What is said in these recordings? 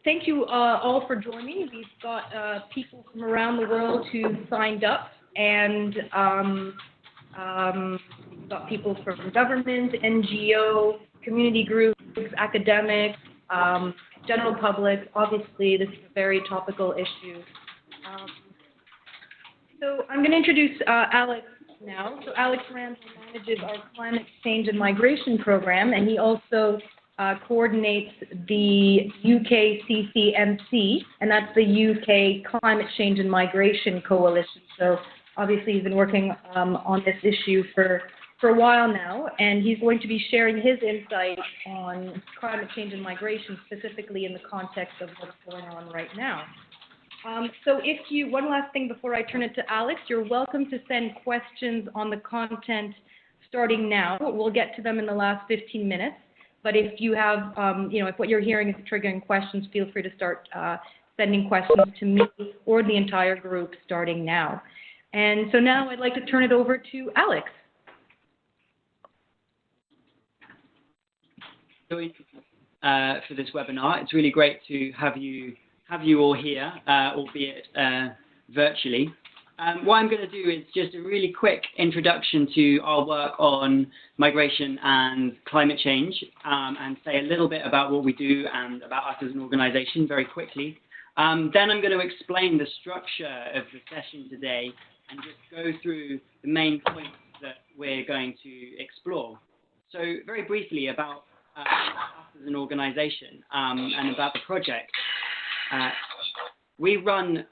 Thank you all for joining. We've got people from around the world who signed up, and we've got people from government, NGO, community groups, academics, general public. Obviously, this is a very topical issue. So I'm going to introduce Alex now. So Alex Randall manages our climate change and migration program, and he also coordinates the UKCCMC, and that's the UK Climate Change and Migration Coalition. So obviously he's been working on this issue for a while now, and he's going to be sharing his insight on climate change and migration, specifically in the context of what's going on right now. So one last thing before I turn it to Alex, you're welcome to send questions on the content starting now. We'll get to them in the last 15 minutes. But if you have, if what you're hearing is triggering questions, feel free to start sending questions to me or the entire group starting now. And so now I'd like to turn it over to Alex. For this webinar, it's really great to have you all here, albeit virtually. What I'm going to do is just a really quick introduction to our work on migration and climate change, and say a little bit about what we do and about us as an organization very quickly. Then I'm going to explain the structure of the session today and just go through the main points that we're going to explore. So very briefly about us as an organization and about the project. We run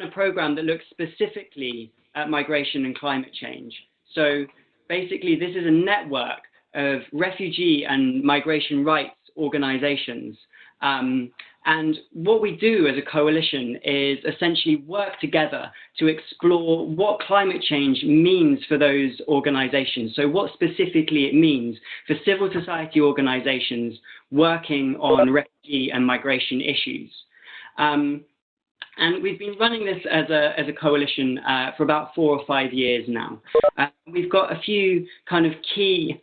a program that looks specifically at migration and climate change. So basically, this is a network of refugee and migration rights organizations. And what we do as a coalition is essentially work together to explore what climate change means for those organizations. So what specifically it means for civil society organizations working on refugee and migration issues. And we've been running this as a coalition for about 4 or 5 years now. We've got a few kind of key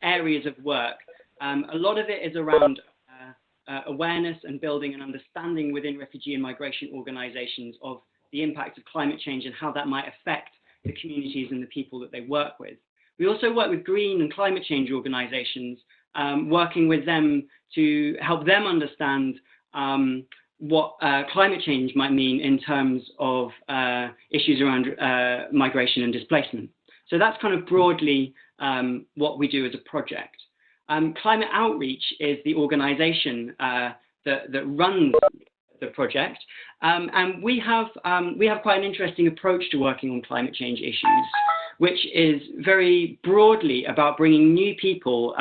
areas of work. A lot of it is around awareness and building an understanding within refugee and migration organizations of the impact of climate change and how that might affect the communities and the people that they work with. We also work with green and climate change organizations, working with them to help them understand what climate change might mean in terms of issues around migration and displacement. So that's kind of broadly what we do as a project. Climate Outreach is the organization that runs the project, and we have quite an interesting approach to working on climate change issues, which is very broadly about bringing new people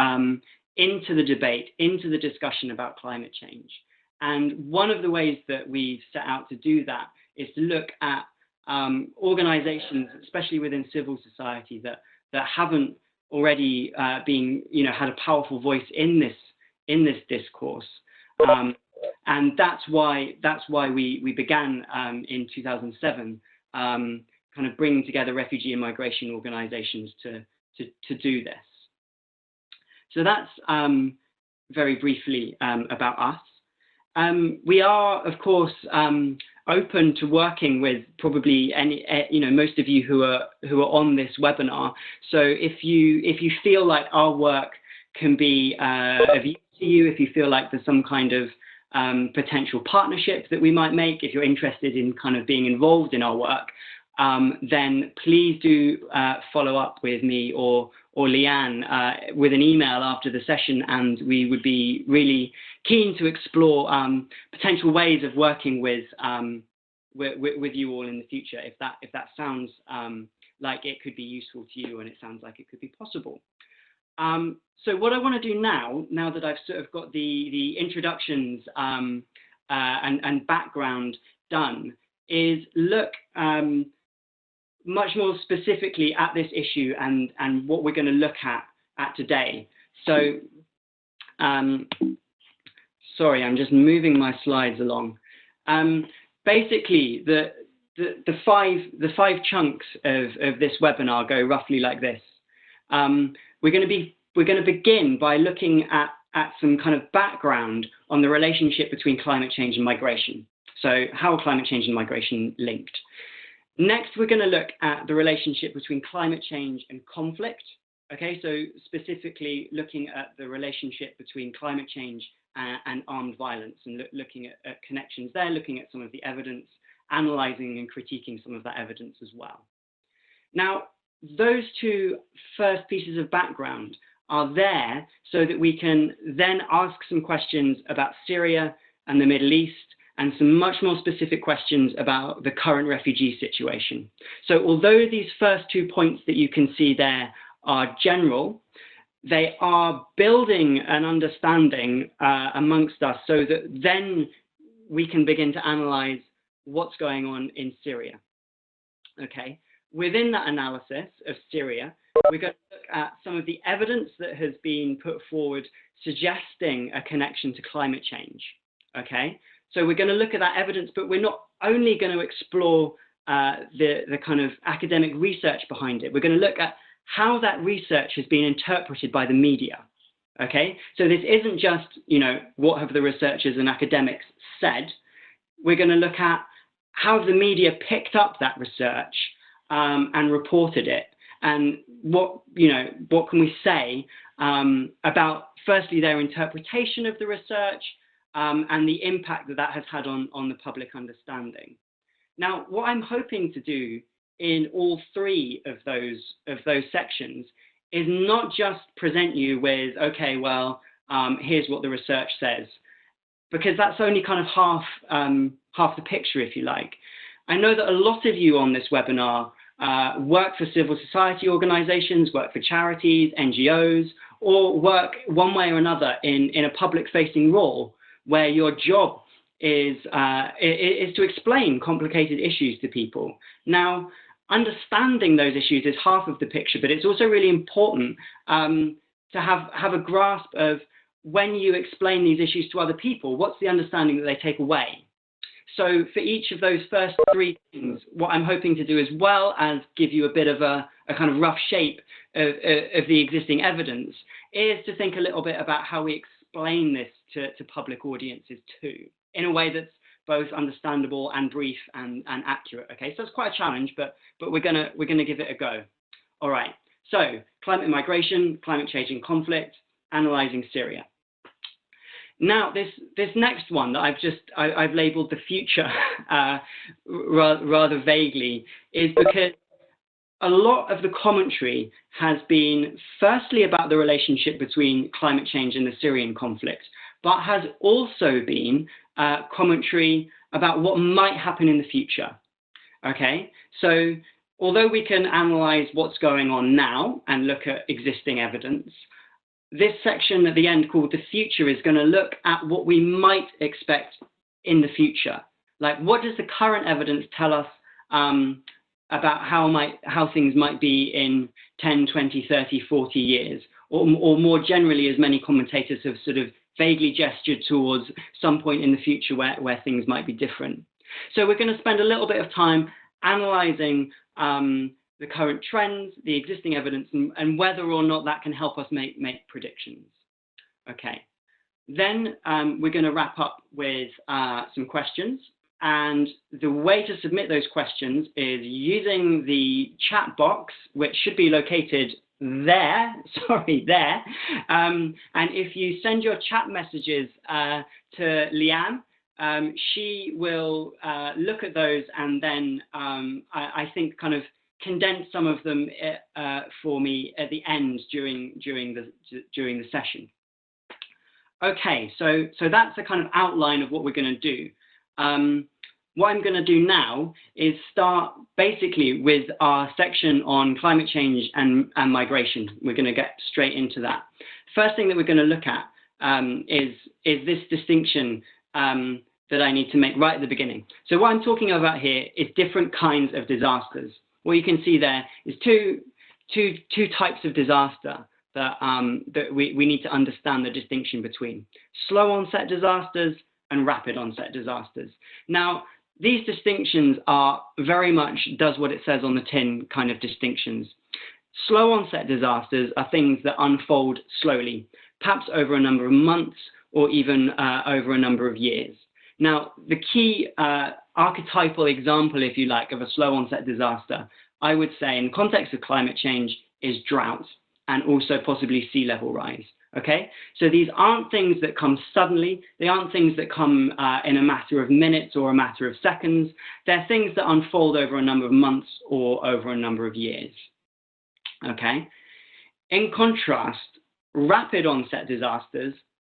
into the debate, into the discussion about climate change. And one of the ways that we've set out to do that is to look at organizations, especially within civil society, that haven't already had a powerful voice in this discourse. And that's why we began in 2007, kind of bringing together refugee and migration organizations to do this. So that's very briefly about us. We are, of course, open to working with probably most of you who are on this webinar. So if you feel like our work can be of use to you, if you feel like there's some kind of potential partnership that we might make, if you're interested in kind of being involved in our work, then please do follow up with me or Leanne with an email after the session, and we would be really keen to explore potential ways of working with you all in the future, if that sounds like it could be useful to you and it sounds like it could be possible. So what I want to do now that I've sort of got the introductions and background done, is look much more specifically at this issue and what we're going to look at today. So, sorry, I'm just moving my slides along. Basically, the five chunks of this webinar go roughly like this. We're going to begin by looking at at some kind of background on the relationship between climate change and migration. So how are climate change and migration linked? Next, we're going to look at the relationship between climate change and conflict. Okay, so specifically looking at the relationship between climate change and armed violence, and looking at connections there, looking at some of the evidence, analysing and critiquing some of that evidence as well. Now, those two first pieces of background are there so that we can then ask some questions about Syria and the Middle East, and some much more specific questions about the current refugee situation. So although these first 2 points that you can see there are general, they are building an understanding amongst us so that then we can begin to analyze what's going on in Syria. Okay, within that analysis of Syria, we're going to look at some of the evidence that has been put forward suggesting a connection to climate change. Okay, so we're going to look at that evidence, but we're not only going to explore the kind of academic research behind it. We're going to look at how that research has been interpreted by the media. Okay, so this isn't just, you know, what have the researchers and academics said. We're going to look at how the media picked up that research and reported it, and what can we say about, firstly, their interpretation of the research and the impact that that has had on the public understanding. Now, what I'm hoping to do in all three of those sections is not just present you with, okay, well, here's what the research says, because that's only kind of half the picture, if you like. I know that a lot of you on this webinar work for civil society organizations, work for charities, NGOs, or work one way or another in a public-facing role where your job is to explain complicated issues to people. Now, understanding those issues is half of the picture, but it's also really important to have a grasp of, when you explain these issues to other people, what's the understanding that they take away? So for each of those first three things, what I'm hoping to do, as well as give you a bit of a kind of rough shape of the existing evidence, is to think a little bit about how we explain this to public audiences too, in a way that's both understandable and brief and accurate. Okay, so it's quite a challenge, but we're gonna give it a go. All right, so climate migration, climate change and conflict, analysing Syria. Now, this next one that I've labelled the future rather vaguely, is because a lot of the commentary has been firstly about the relationship between climate change and the Syrian conflict, but has also been commentary about what might happen in the future. Okay, so although we can analyse what's going on now and look at existing evidence, this section at the end, called The Future, is going to look at what we might expect in the future. Like, what does the current evidence tell us about how things might be in 10, 20, 30, 40 years? Or more generally, as many commentators have sort of vaguely gestured towards some point in the future where things might be different. So we're going to spend a little bit of time analysing the current trends, the existing evidence, and whether or not that can help us make predictions. Okay, then we're going to wrap up with some questions, and the way to submit those questions is using the chat box, which should be located there, there, and if you send your chat messages to Leanne, she will look at those and then I think kind of condense some of them for me at the end during the session. Okay, so that's a kind of outline of what we're going to do. What I'm going to do now is start basically with our section on climate change and migration. We're going to get straight into that. First thing that we're going to look at is this distinction that I need to make right at the beginning. So what I'm talking about here is different kinds of disasters. What you can see there is two types of disaster that we need to understand the distinction between: slow onset disasters and rapid onset disasters. Now, these distinctions are very much does what it says on the tin kind of distinctions. Slow onset disasters are things that unfold slowly, perhaps over a number of months or even over a number of years. Now, the key archetypal example, if you like, of a slow onset disaster, I would say in the context of climate change, is drought and also possibly sea level rise. Okay, so these aren't things that come suddenly. They aren't things that come in a matter of minutes or a matter of seconds. They're things that unfold over a number of months or over a number of years. Okay, in contrast, rapid onset disasters,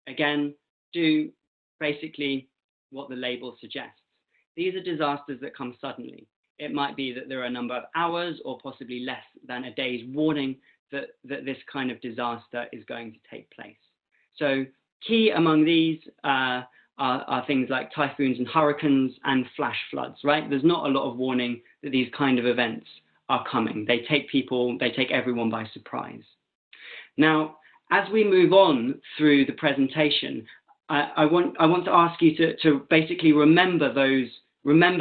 again, do basically what the label suggests. These are disasters that come suddenly. It might be that there are a number of hours or possibly less than a day's warning that this kind of disaster is going to take place. So key among these are things like typhoons and hurricanes and flash floods, right? There's not a lot of warning that these kind of events are coming. They take everyone by surprise. Now, as we move on through the presentation, I want to ask you to basically remember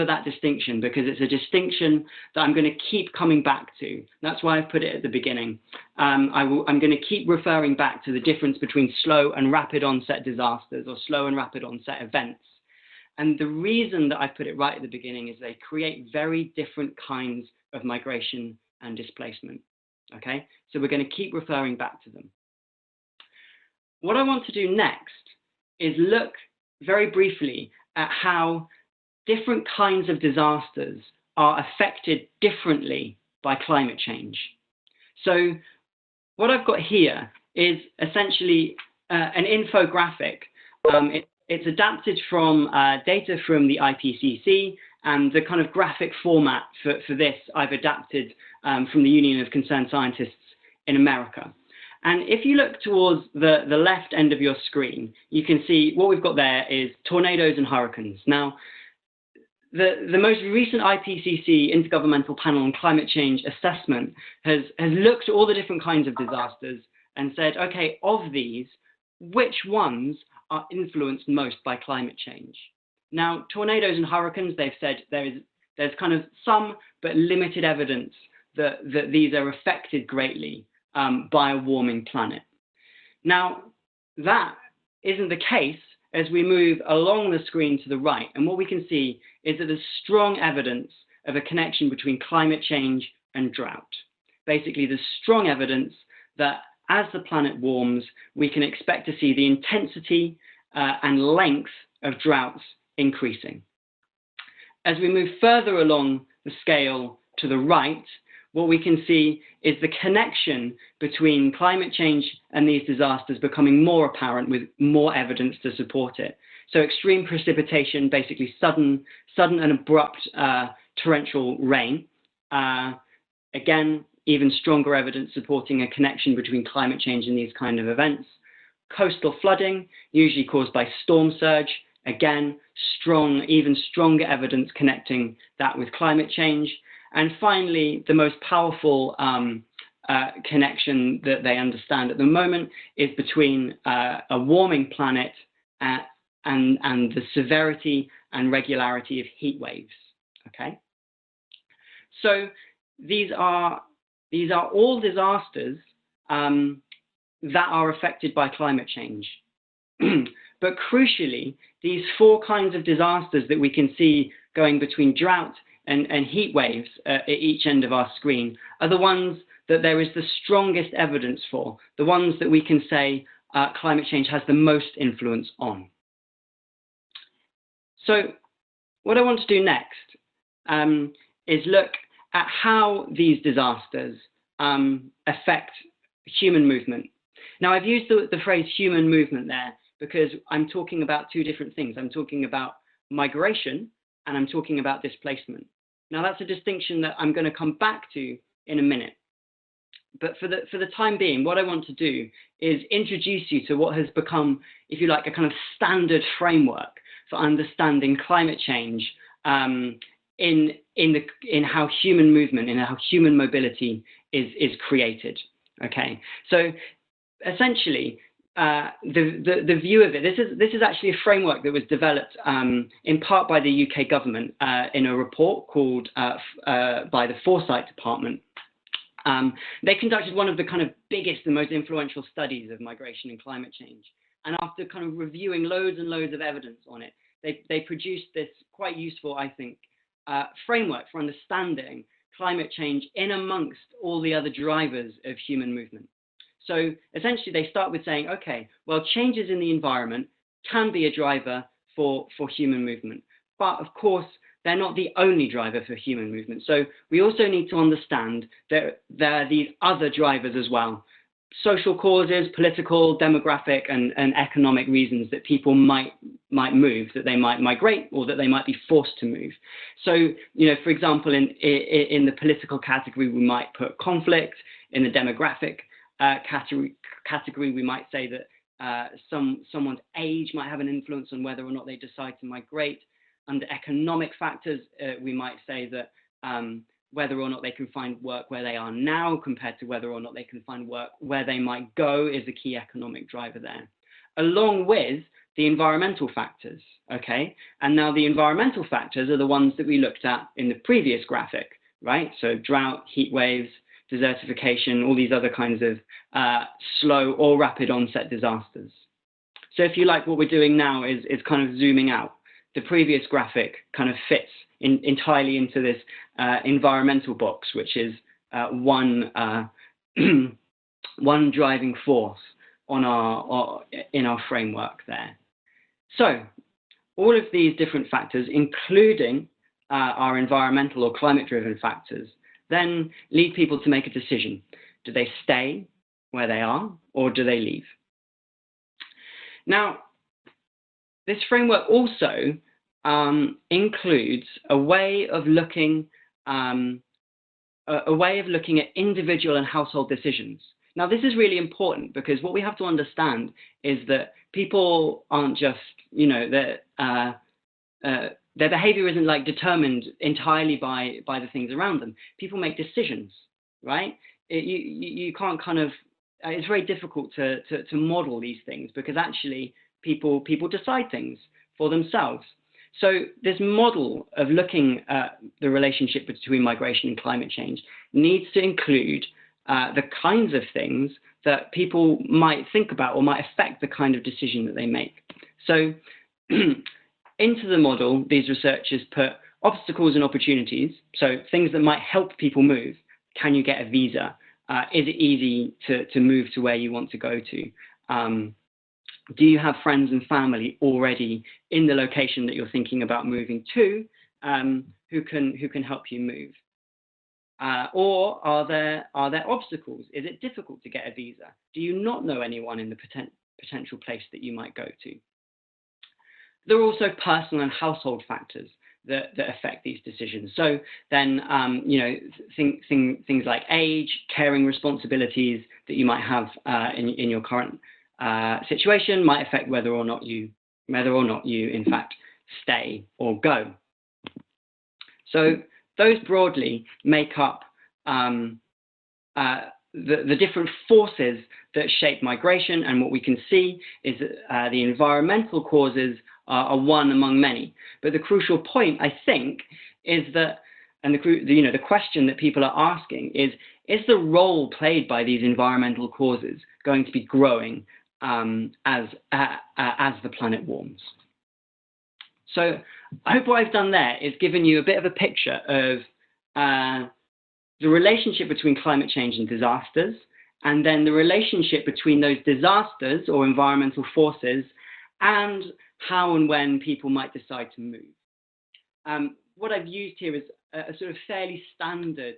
that distinction, because it's a distinction that I'm going to keep coming back to. That's why I've put it at the beginning. I'm going to keep referring back to the difference between slow and rapid onset disasters, or slow and rapid onset events. And the reason that I put it right at the beginning is they create very different kinds of migration and displacement. Okay, so we're going to keep referring back to them. What I want to do next is look very briefly at how different kinds of disasters are affected differently by climate change. So what I've got here is essentially an infographic. It's adapted from data from the IPCC, and the kind of graphic format for this I've adapted from the Union of Concerned Scientists in America. And if you look towards the left end of your screen, you can see what we've got there is tornadoes and hurricanes. Now, the most recent IPCC Intergovernmental Panel on Climate Change assessment has looked at all the different kinds of disasters and said, okay, of these, which ones are influenced most by climate change? Now, tornadoes and hurricanes, they've said there's kind of some but limited evidence that these are affected greatly by a warming planet. Now, that isn't the case as we move along the screen to the right. And what we can see is that there's strong evidence of a connection between climate change and drought. Basically, there's strong evidence that as the planet warms, we can expect to see the intensity and length of droughts increasing. As we move further along the scale to the right, what we can see is the connection between climate change and these disasters becoming more apparent with more evidence to support it. So extreme precipitation, basically sudden and abrupt torrential rain. Again, even stronger evidence supporting a connection between climate change and these kind of events. Coastal flooding, usually caused by storm surge. Again, even stronger evidence connecting that with climate change. And finally, the most powerful connection that they understand at the moment is between a warming planet and the severity and regularity of heat waves. Okay, so these are all disasters that are affected by climate change. But crucially, these four kinds of disasters that we can see going between drought and heat waves at each end of our screen are the ones that there is the strongest evidence for, the ones that we can say climate change has the most influence on. So what I want to do next is look at how these disasters affect human movement. Now, I've used the phrase human movement there because I'm talking about two different things. I'm talking about migration and I'm talking about displacement. Now, that's a distinction that I'm going to come back to in a minute. But for the time being, what I want to do is introduce you to what has become, if you like, a kind of standard framework for understanding climate change in how human movement, in how human mobility is created. Okay, so essentially, the view of it, this is actually a framework that was developed in part by the UK government in a report called by the Foresight Department. They conducted one of the kind of biggest and most influential studies of migration and climate change. And after kind of reviewing loads and loads of evidence on it, they produced this quite useful, I think, framework for understanding climate change in amongst all the other drivers of human movement. So essentially, they start with saying, okay, well, changes in the environment can be a driver for human movement. But of course, they're not the only driver for human movement. So we also need to understand that there are these other drivers as well. Social causes, political, demographic, and economic reasons that people might move, that they might migrate, or that they might be forced to move. So, you know, for example, in the political category, we might put conflict. In the demographic category, we might say that someone's age might have an influence on whether or not they decide to migrate. Under economic factors, we might say that whether or not they can find work where they are now compared to whether or not they can find work where they might go is a key economic driver there, along with the environmental factors, okay? And now the environmental factors are the ones that we looked at in the previous graphic, right? So drought, heat waves, desertification, all these other kinds of slow or rapid onset disasters. So if you like, what we're doing now is kind of zooming out. The previous graphic kind of fits entirely into this environmental box, which is one driving force on in our framework there. So all of these different factors, including our environmental or climate-driven factors, then lead people to make a decision. Do they stay where they are, or do they leave? Now, this framework also includes a way of looking at individual and household decisions. Now, this is really important because what we have to understand is that people aren't just, you know, their behavior isn't like determined entirely by the things around them. People make decisions, right? You can't kind of, it's very difficult to model these things because actually people decide things for themselves. So this model of looking at the relationship between migration and climate change needs to include the kinds of things that people might think about or might affect the kind of decision that they make. So into the model, these researchers put obstacles and opportunities, so things that might help people move. Can you get a visa? Is it easy to move to where you want to go to? Do you have friends and family already in the location that you're thinking about moving to, who can help you move? Or are there obstacles? Is it difficult to get a visa? Do you not know anyone in the potential place that you might go to? There are also personal and household factors that affect these decisions. So then, you know, things like age, caring responsibilities that you might have in your current situation might affect whether or not you in fact stay or go. So those broadly make up the different forces that shape migration, and what we can see is that the environmental causes are one among many. But the crucial point, I think, is that, and the question that people are asking is the role played by these environmental causes going to be growing as the planet warms? So I hope what I've done there is given you a bit of a picture of the relationship between climate change and disasters, and then the relationship between those disasters or environmental forces and how and when people might decide to move. What I've used here is a sort of fairly standard,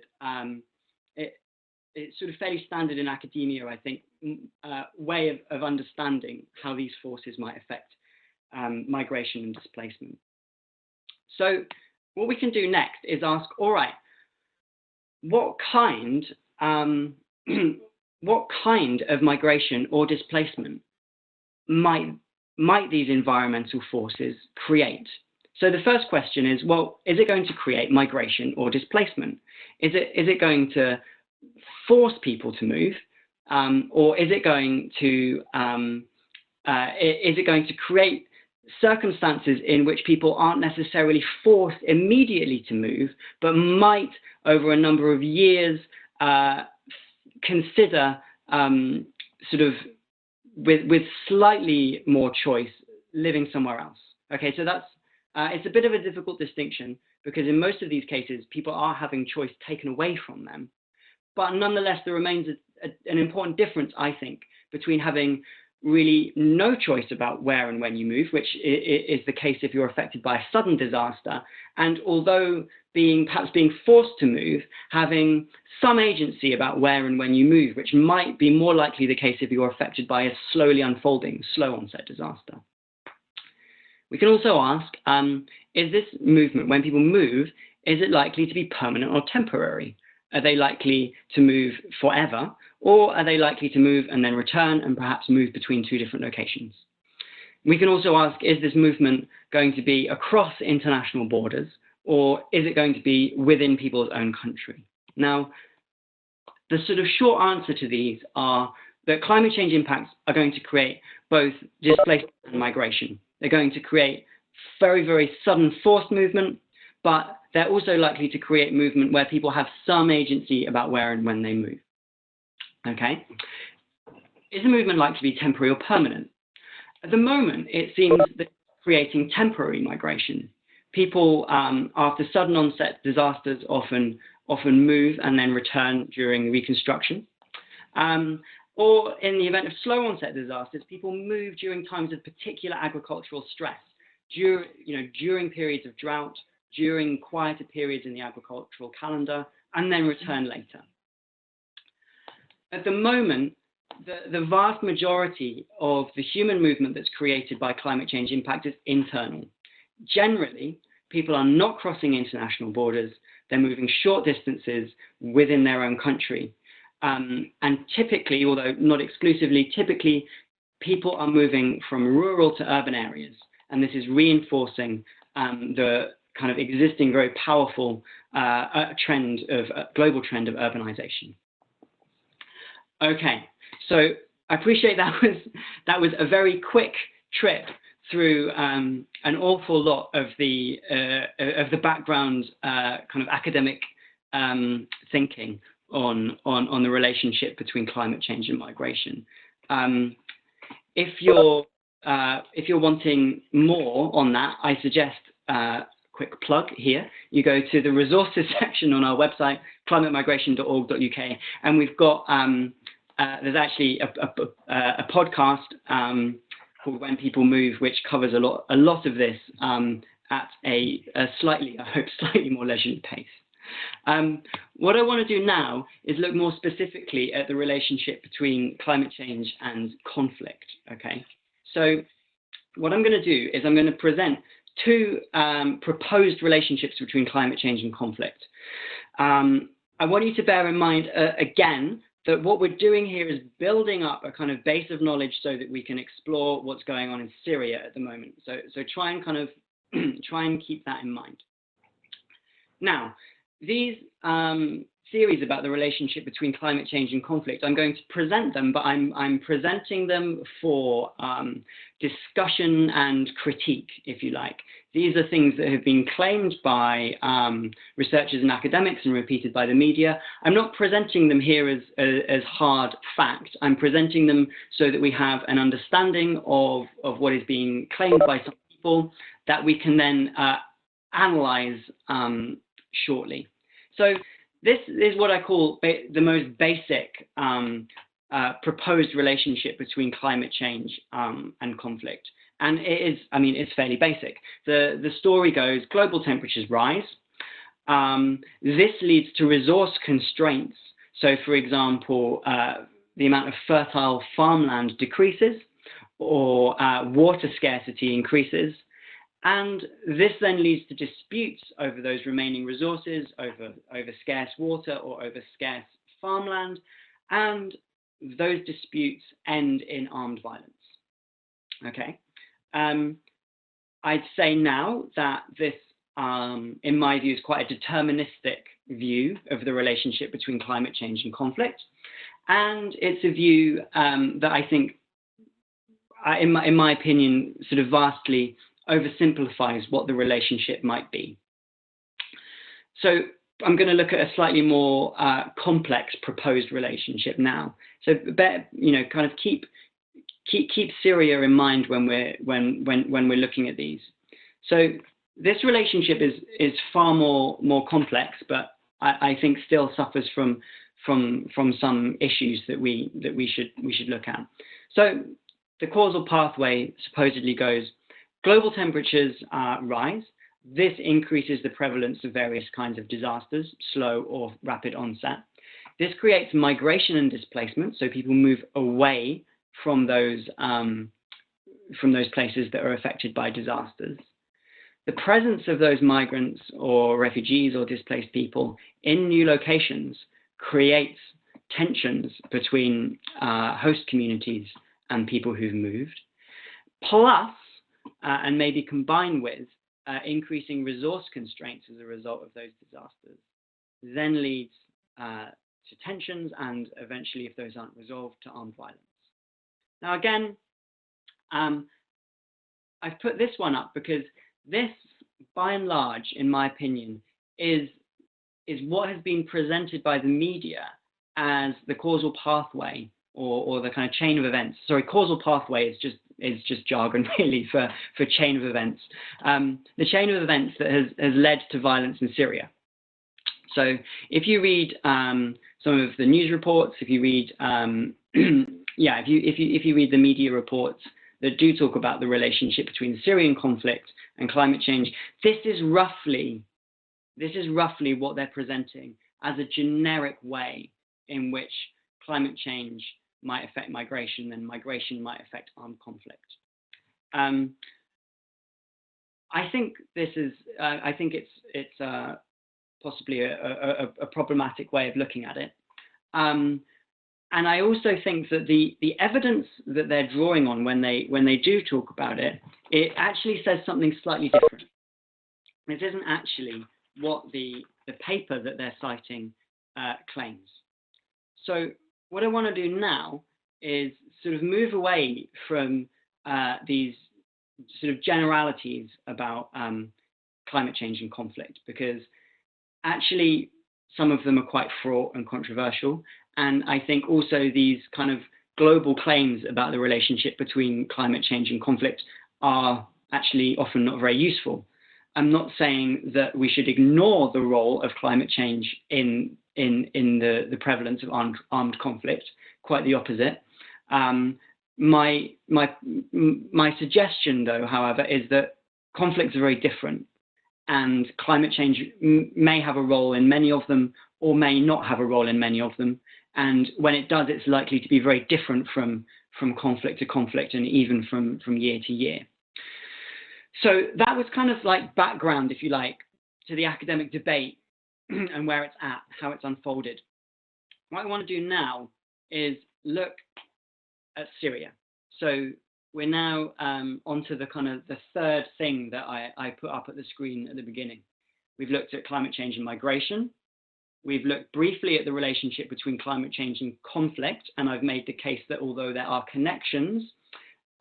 it's sort of fairly standard in academia, I think, way of understanding how these forces might affect migration and displacement. So what we can do next is ask, all right, what kind of migration or displacement might these environmental forces create? So the first question is, well, is it going to create migration or displacement? Is it going to force people to move, or is it going to create circumstances in which people aren't necessarily forced immediately to move, but might over a number of years consider sort of with slightly more choice living somewhere else. Okay, so that's it's a bit of a difficult distinction because in most of these cases people are having choice taken away from them, but nonetheless there remains an important difference, I think, between having really no choice about where and when you move, which is the case if you're affected by a sudden disaster, and although perhaps being forced to move, having some agency about where and when you move, which might be more likely the case if you're affected by a slowly unfolding, slow onset disaster. We can also ask, is this movement, when people move, is it likely to be permanent or temporary? Are they likely to move forever, or are they likely to move and then return and perhaps move between two different locations? We can also ask, is this movement going to be across international borders, or is it going to be within people's own country? Now, the sort of short answer to these are that climate change impacts are going to create both displacement and migration. They're going to create very, very sudden forced movement, but they're also likely to create movement where people have some agency about where and when they move. Okay? Is the movement likely to be temporary or permanent? At the moment, it seems that it's creating temporary migration. People, after sudden onset disasters, often move and then return during reconstruction. Or in the event of slow onset disasters, people move during times of particular agricultural stress, during periods of drought, during quieter periods in the agricultural calendar, and then return later. At the moment, the vast majority of the human movement that's created by climate change impact is internal. Generally, people are not crossing international borders, they're moving short distances within their own country. And typically, although not exclusively, typically people are moving from rural to urban areas, and this is reinforcing the kind of existing very powerful global trend of urbanization. Okay, so I appreciate that was a very quick trip through an awful lot of the background kind of academic thinking on the relationship between climate change and migration. If you're wanting more on that, I suggest quick plug here. You go to the resources section on our website, climatemigration.org.uk, and we've got there's actually a podcast called When People Move, which covers a lot of this at a slightly, I hope, slightly more leisurely pace. What I want to do now is look more specifically at the relationship between climate change and conflict. Okay, so what I'm going to do is I'm going to present two proposed relationships between climate change and conflict. I want you to bear in mind again that what we're doing here is building up a kind of base of knowledge so that we can explore what's going on in Syria at the moment. So try and kind of try and keep that in mind. Now, these theories about the relationship between climate change and conflict, I'm going to present them, but I'm presenting them for discussion and critique, if you like. These are things that have been claimed by researchers and academics and repeated by the media. I'm not presenting them here as hard fact. I'm presenting them so that we have an understanding of what is being claimed by some people that we can then analyze shortly. So this is what I call the most basic proposed relationship between climate change and conflict. And it is, I mean, it's fairly basic. The story goes, global temperatures rise. This leads to resource constraints. So, for example, the amount of fertile farmland decreases, or water scarcity increases. And this then leads to disputes over those remaining resources, over scarce water or over scarce farmland, and those disputes end in armed violence. Okay, I'd say now that this, in my view, is quite a deterministic view of the relationship between climate change and conflict, and it's a view that I think, in my opinion, sort of vastly oversimplifies what the relationship might be. So I'm going to look at a slightly more complex proposed relationship now. So, kind of keep Syria in mind when we're looking at these. So this relationship is far more complex, but I think still suffers from some issues that we should look at. So the causal pathway supposedly goes: global temperatures rise. This increases the prevalence of various kinds of disasters, slow or rapid onset. This creates migration and displacement, so people move away from those places that are affected by disasters. The presence of those migrants or refugees or displaced people in new locations creates tensions between host communities and people who've moved, plus, and maybe combined with, increasing resource constraints as a result of those disasters, then leads to tensions and eventually, if those aren't resolved, to armed violence. Now, again, I've put this one up because this, by and large, in my opinion, is what has been presented by the media as the causal pathway or the kind of chain of events. Sorry, causal pathway is just jargon really for chain of events. The chain of events that has led to violence in Syria. So if you read some of the news reports, if you read if you read the media reports that do talk about the relationship between the Syrian conflict and climate change, this is roughly what they're presenting as a generic way in which climate change might affect migration, and migration might affect armed conflict. I think this is, I think it's possibly a problematic way of looking at it. And I also think that the evidence that they're drawing on when they do talk about it, it actually says something slightly different. It isn't actually what the paper that they're citing claims. So what I want to do now is sort of move away from these sort of generalities about climate change and conflict, because actually some of them are quite fraught and controversial. And I think also these kind of global claims about the relationship between climate change and conflict are actually often not very useful. I'm not saying that we should ignore the role of climate change in the prevalence of armed conflict. Quite the opposite. My suggestion, though, however, is that conflicts are very different, and climate change may have a role in many of them, or may not have a role in many of them. And when it does, it's likely to be very different from conflict to conflict, and even from year to year. So that was kind of like background, if you like, to the academic debate and where it's at, how it's unfolded. What I want to do now is look at Syria. So we're now onto the kind of the third thing that I put up at the screen at the beginning. We've looked at climate change and migration. We've looked briefly at the relationship between climate change and conflict, and I've made the case that although there are connections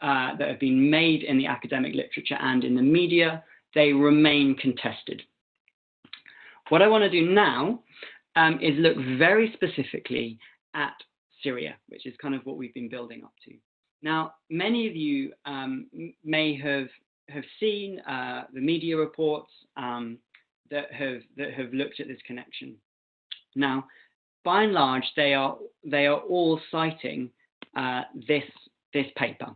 that have been made in the academic literature and in the media, they remain contested. What I want to do now is look very specifically at Syria, which is kind of what we've been building up to. Now, many of you may have seen the media reports that have looked at this connection. Now, by and large, they are all citing this paper.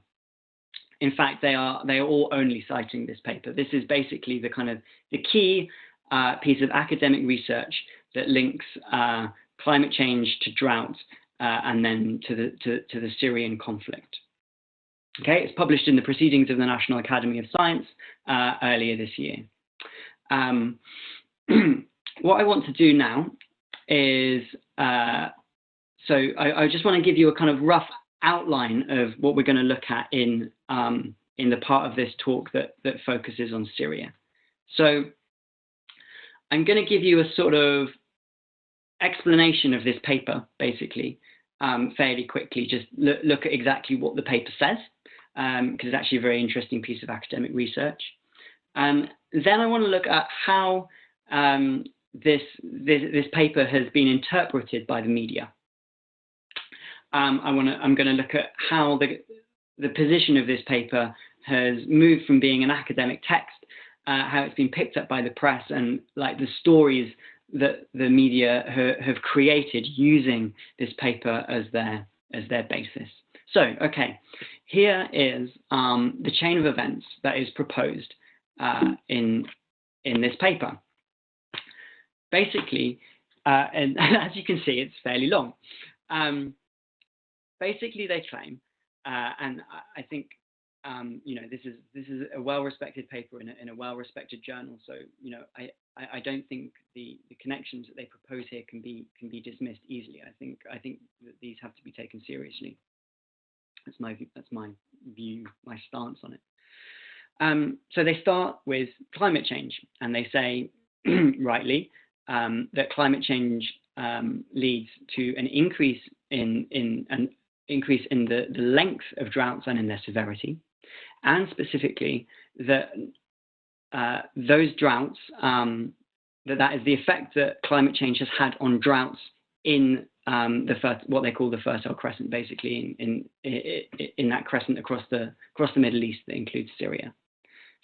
In fact, they are all only citing this paper. This is basically the kind of the key piece of academic research that links climate change to drought and then to the Syrian conflict. Okay, it's published in the Proceedings of the National Academy of Science earlier this year. What I want to do now is, so I just want to give you a kind of rough outline of what we're going to look at in the part of this talk that focuses on Syria. So I'm going to give you a sort of explanation of this paper, basically, fairly quickly. Just look at exactly what the paper says, because it's actually a very interesting piece of academic research. Then I want to look at how this paper has been interpreted by the media. I'm going to look at how the position of this paper has moved from being an academic text, how it's been picked up by the press, and like the stories that the media have created using this paper as their basis. So, okay, here is the chain of events that is proposed in this paper. Basically, and as you can see, it's fairly long. Basically, they claim, and I think you know, this is a well-respected paper in a well-respected journal. So you know, I don't think the connections that they propose here can be dismissed easily. I think that these have to be taken seriously. That's my view, my stance on it. So they start with climate change, and they say rightly that climate change leads to an increase in the length of droughts and in their severity, and specifically that those droughts, that is the effect that climate change has had on droughts in what they call the Fertile Crescent, basically in that crescent across the Middle East that includes Syria.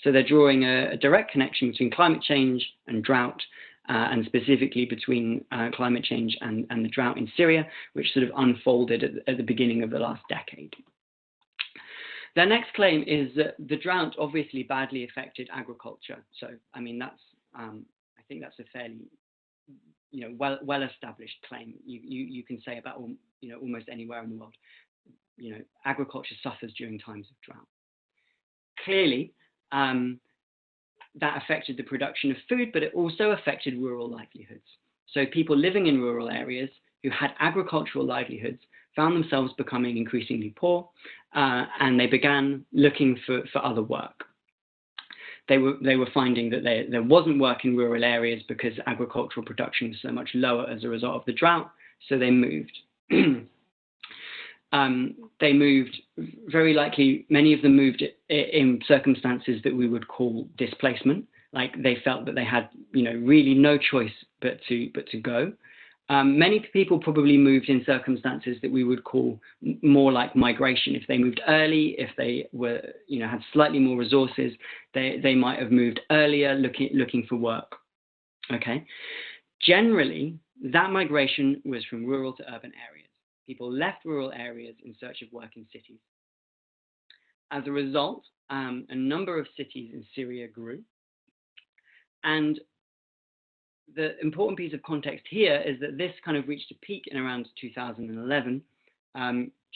So they're drawing a direct connection between climate change and drought, and specifically between climate change and the drought in Syria, which sort of unfolded at the beginning of the last decade. Their next claim is that the drought obviously badly affected agriculture. So, I mean, that's I think that's a fairly well-established claim. You can say about almost anywhere in the world. Agriculture suffers during times of drought. Clearly, that affected the production of food, but it also affected rural livelihoods. So people living in rural areas who had agricultural livelihoods found themselves becoming increasingly poor, and they began looking for other work. They were finding that there wasn't work in rural areas because agricultural production was so much lower as a result of the drought, so they moved. They moved, very likely, many of them moved in circumstances that we would call displacement, like they felt that they had, really no choice but to go. Many people probably moved in circumstances that we would call more like migration. If they moved early, if they were, had slightly more resources, they might have moved earlier, looking for work. Okay. Generally, that migration was from rural to urban areas. People left rural areas in search of work in cities. As a result, a number of cities in Syria grew. And the important piece of context here is that this kind of reached a peak in around 2011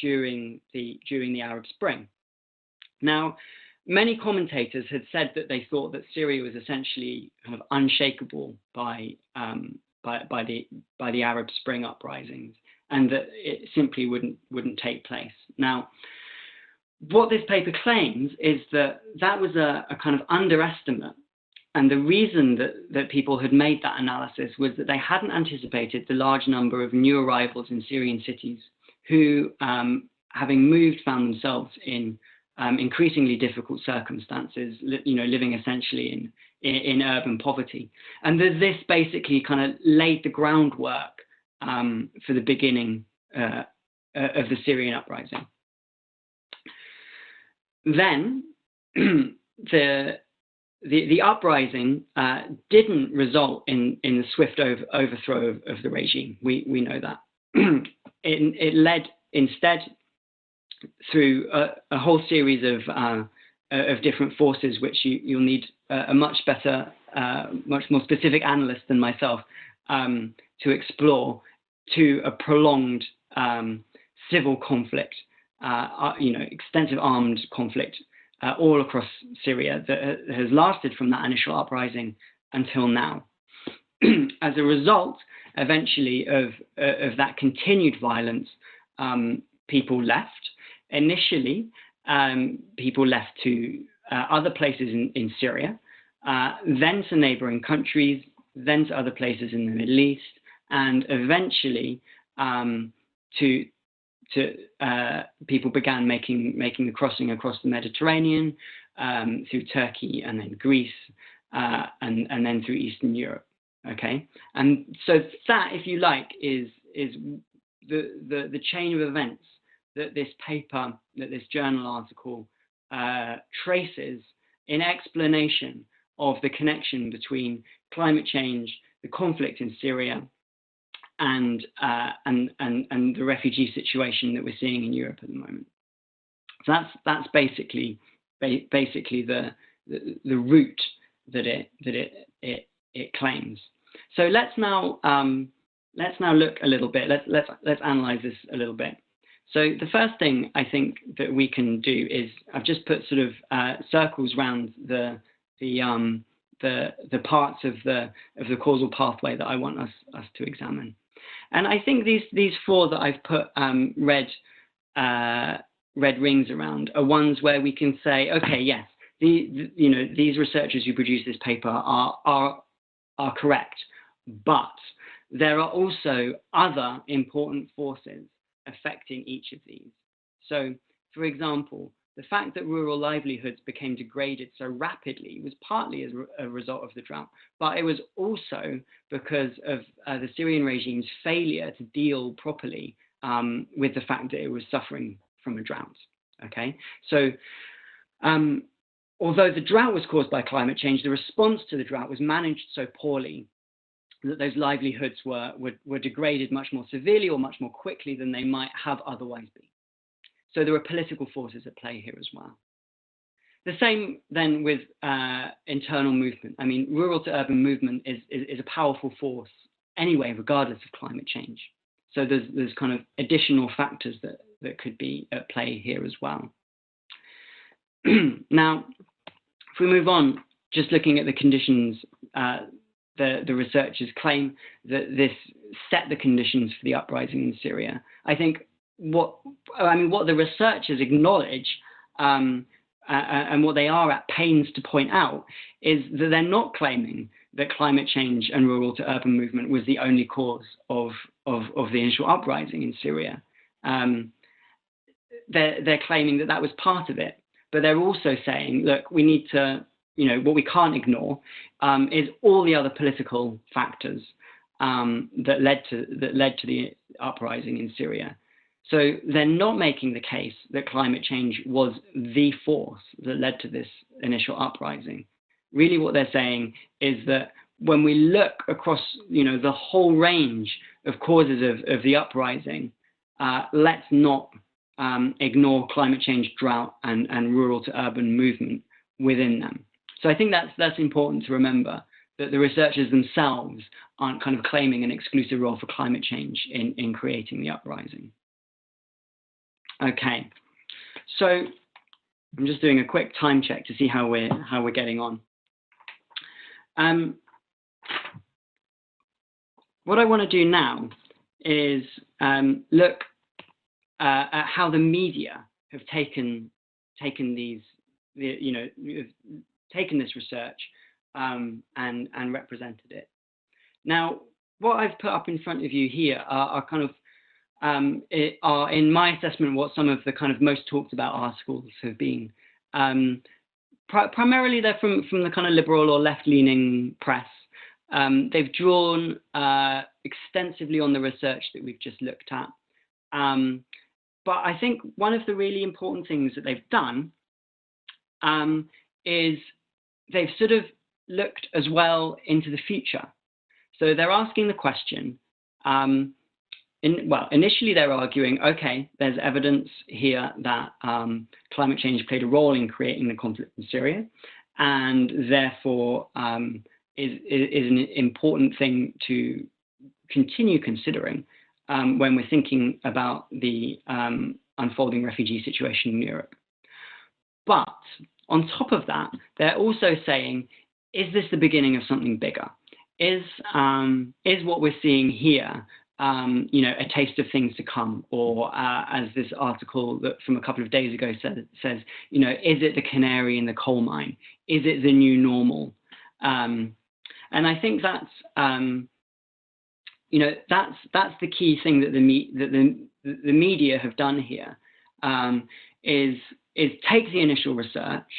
during the Arab Spring. Now, many commentators had said that they thought that Syria was essentially kind of unshakable by the Arab Spring uprisings, and that it simply wouldn't take place. Now, what this paper claims is that was a kind of underestimate. And the reason that people had made that analysis was that they hadn't anticipated the large number of new arrivals in Syrian cities who, having moved, found themselves in increasingly difficult circumstances, living essentially in urban poverty. And that this basically kind of laid the groundwork for the beginning of the Syrian uprising. Then the uprising didn't result in the swift overthrow of the regime. We know that. It led instead through a whole series of different forces, which you'll need a much better, much more specific analyst than myself to explore, to a prolonged civil conflict, extensive armed conflict all across Syria that has lasted from that initial uprising until now. As a result, eventually, of that continued violence, people left. Initially, people left to other places in Syria, then to neighboring countries, then to other places in the Middle East, and eventually people began making the crossing across the Mediterranean, through Turkey and then Greece, and then through Eastern Europe. Okay, and so that, if you like, is the chain of events that this paper, that this journal article traces in explanation of the connection between climate change, the conflict in Syria, and the refugee situation that we're seeing in Europe at the moment. So that's basically the route that it claims. So let's now look a little bit. Let's analyze this a little bit. So the first thing I think that we can do is, I've just put sort of circles around the parts of the causal pathway that I want us to examine. And I think these four that I've put red rings around are ones where we can say, okay, yes, these researchers who produced this paper are correct, but there are also other important forces affecting each of these. So, for example, the fact that rural livelihoods became degraded so rapidly was partly as a result of the drought, but it was also because of the Syrian regime's failure to deal properly with the fact that it was suffering from a drought. Okay, so although the drought was caused by climate change, the response to the drought was managed so poorly that those livelihoods were degraded much more severely or much more quickly than they might have otherwise been. So there are political forces at play here as well. The same then with internal movement. I mean, rural to urban movement is a powerful force anyway, regardless of climate change. So there's kind of additional factors that could be at play here as well. Now, if we move on, just looking at the conditions, the researchers claim that this set the conditions for the uprising in Syria. I think what the researchers acknowledge and what they are at pains to point out is that they're not claiming that climate change and rural to urban movement was the only cause of the initial uprising in Syria. They're claiming that that was part of it, but they're also saying, look, we need to, what we can't ignore is all the other political factors that led to the uprising in Syria. So they're not making the case that climate change was the force that led to this initial uprising. Really what they're saying is that when we look across the whole range of causes of the uprising, let's not ignore climate change, drought, and rural to urban movement within them. So I think that's important to remember, that the researchers themselves aren't kind of claiming an exclusive role for climate change in creating the uprising. Okay, so I'm just doing a quick time check to see how we're getting on. What I want to do now is look at how the media have taken this research and represented it. Now, what I've put up in front of you here are kind of are, in my assessment, what some of the kind of most talked about articles have been. Primarily, they're from the kind of liberal or left-leaning press. They've drawn extensively on the research that we've just looked at. But I think one of the really important things that they've done is they've sort of looked as well into the future. So they're asking the question, initially they're arguing, okay, there's evidence here that climate change played a role in creating the conflict in Syria, and therefore is an important thing to continue considering when we're thinking about the unfolding refugee situation in Europe. But on top of that, they're also saying, is this the beginning of something bigger? Is what we're seeing here a taste of things to come, or as this article that from a couple of days ago says, is it the canary in the coal mine? Is it the new normal? And I think that's that's the key thing that the media have done here, is take the initial research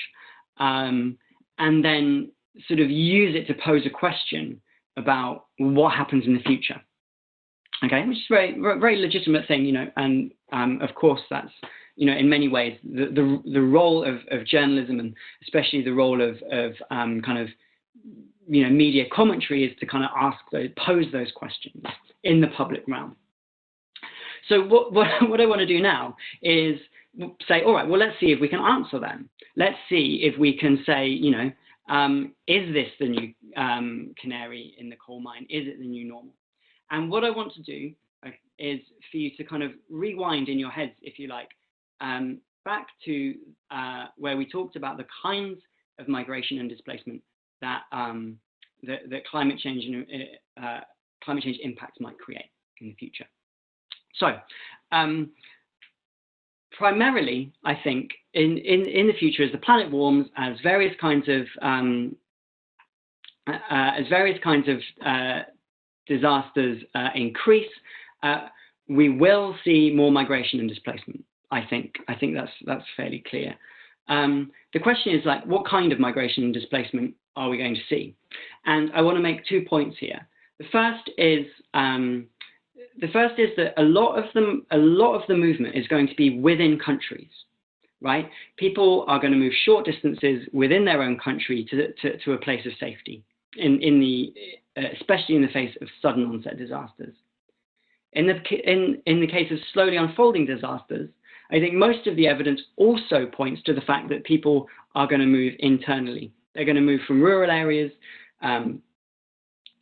and then sort of use it to pose a question about what happens in the future. Okay, which is a very legitimate thing, you know, and of course that's, you know, in many ways the role of journalism, and especially the role of kind of, you know, media commentary, is to kind of pose those questions in the public realm. So what I want to do now is say, all right, well, let's see if we can answer them. Let's see if we can say, you know, is this the new canary in the coal mine? Is it the new normal? And what I want to do is for you to kind of rewind in your heads, if you like, back to where we talked about the kinds of migration and displacement that that climate change impacts might create in the future. So, primarily, I think in the future, as the planet warms, as various kinds of disasters increase, we will see more migration and displacement. I think that's fairly clear. The question is, like, what kind of migration and displacement are we going to see? And I want to make 2 points here. The first is that a lot of the movement is going to be within countries, right? People are going to move short distances within their own country to a place of safety, especially in the face of sudden onset disasters. In the case of slowly unfolding disasters, I think most of the evidence also points to the fact that people are going to move internally. They're going to move from rural areas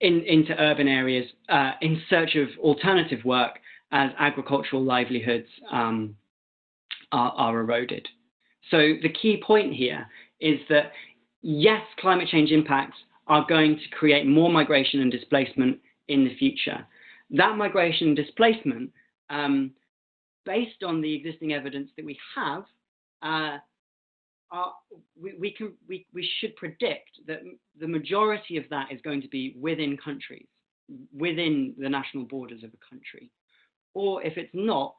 into urban areas in search of alternative work as agricultural livelihoods are eroded. So the key point here is that, yes, climate change impacts are going to create more migration and displacement in the future. That migration and displacement, based on the existing evidence that we have, we should predict that the majority of that is going to be within countries, within the national borders of a country, or if it's not,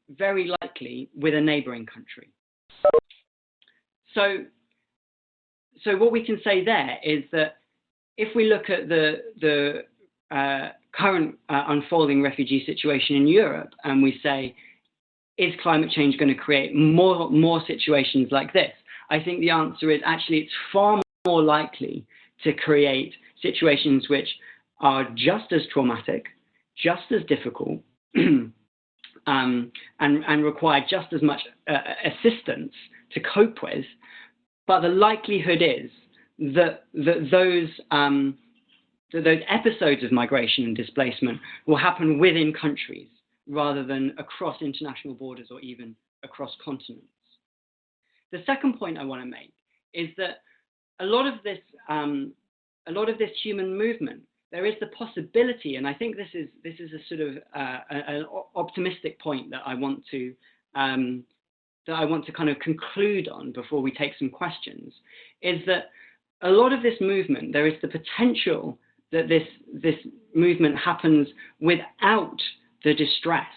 very likely with a neighboring country. So what we can say there is that if we look at the current unfolding refugee situation in Europe, and we say, is climate change going to create more situations like this? I think the answer is actually it's far more likely to create situations which are just as traumatic, just as difficult, and require just as much assistance to cope with. But the likelihood is that those episodes of migration and displacement will happen within countries rather than across international borders or even across continents. The second point I want to make is that a lot of this human movement, there is the possibility, and I think this is a sort of an optimistic point that I want to kind of conclude on before we take some questions, is that a lot of this movement, there is the potential that this movement happens without the distress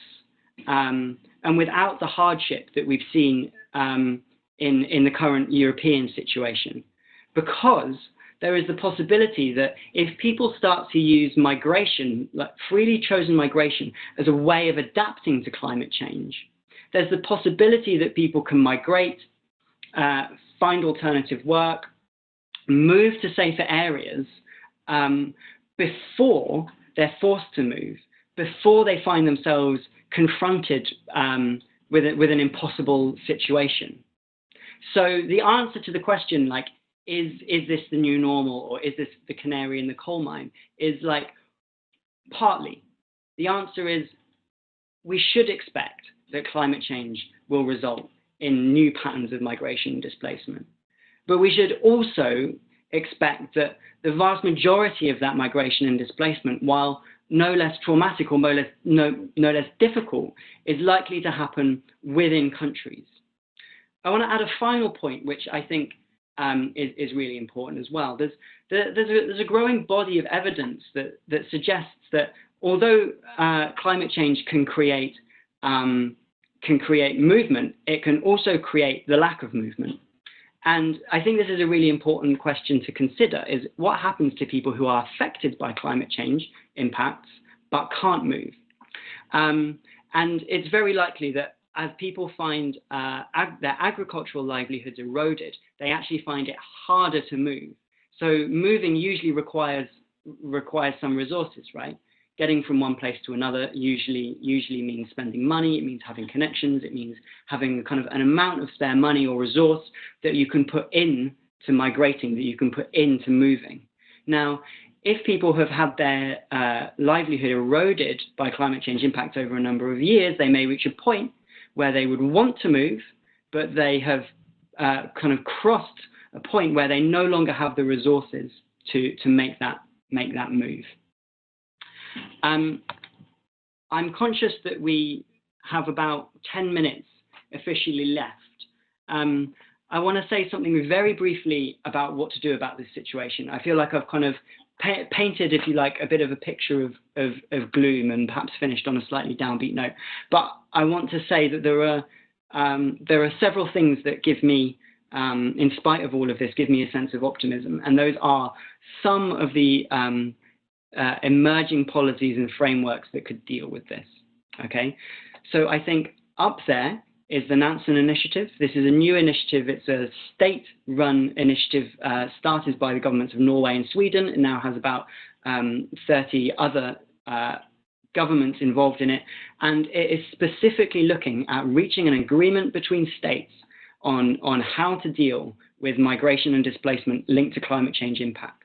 and without the hardship that we've seen in the current European situation, because there is the possibility that if people start to use migration, like freely chosen migration, as a way of adapting to climate change, there's the possibility that people can migrate, find alternative work, move to safer areas before they're forced to move, before they find themselves confronted with an impossible situation. So the answer to the question, like, is this the new normal, or is this the canary in the coal mine, is like partly. The answer is we should expect that climate change will result in new patterns of migration and displacement. But we should also expect that the vast majority of that migration and displacement, while no less traumatic or no less difficult, is likely to happen within countries. I want to add a final point, which I think is really important as well. There's a growing body of evidence that suggests that although climate change can create movement, it can also create the lack of movement. And I think this is a really important question to consider, is what happens to people who are affected by climate change impacts but can't move? And it's very likely that as people find their agricultural livelihoods eroded, they actually find it harder to move. So moving usually requires some resources, right? Getting from one place to another usually means spending money, it means having connections, it means having kind of an amount of spare money or resource that you can put in to migrating, that you can put into moving. Now, if people have had their livelihood eroded by climate change impacts over a number of years, they may reach a point where they would want to move, but they have kind of crossed a point where they no longer have the resources to make that move. I'm conscious that we have about 10 minutes officially left. I want to say something very briefly about what to do about this situation. I feel like I've kind of painted, if you like, a bit of a picture of gloom and perhaps finished on a slightly downbeat note. But I want to say that there are several things that give me, in spite of all of this, give me a sense of optimism. And those are some of the emerging policies and frameworks that could deal with this. Okay, so I think up there is the Nansen Initiative. This is a new initiative. It's a state-run initiative started by the governments of Norway and Sweden. It now has about 30 other governments involved in it. And it is specifically looking at reaching an agreement between states on how to deal with migration and displacement linked to climate change impacts.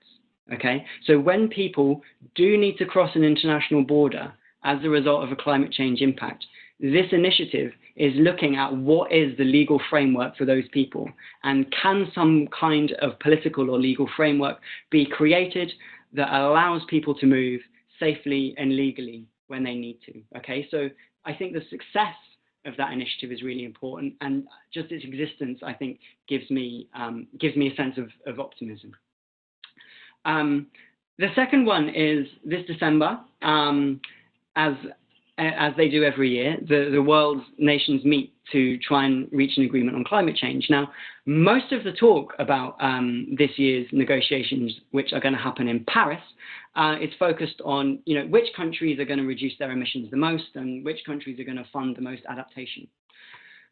Okay, so when people do need to cross an international border as a result of a climate change impact, this initiative is looking at what is the legal framework for those people, and can some kind of political or legal framework be created that allows people to move safely and legally when they need to. Okay, so I think the success of that initiative is really important, and just its existence, I think, gives me a sense of optimism. The second one is this December, as they do every year, the world's nations meet to try and reach an agreement on climate change. Now, most of the talk about this year's negotiations, which are going to happen in Paris, is focused on, which countries are going to reduce their emissions the most and which countries are going to fund the most adaptation.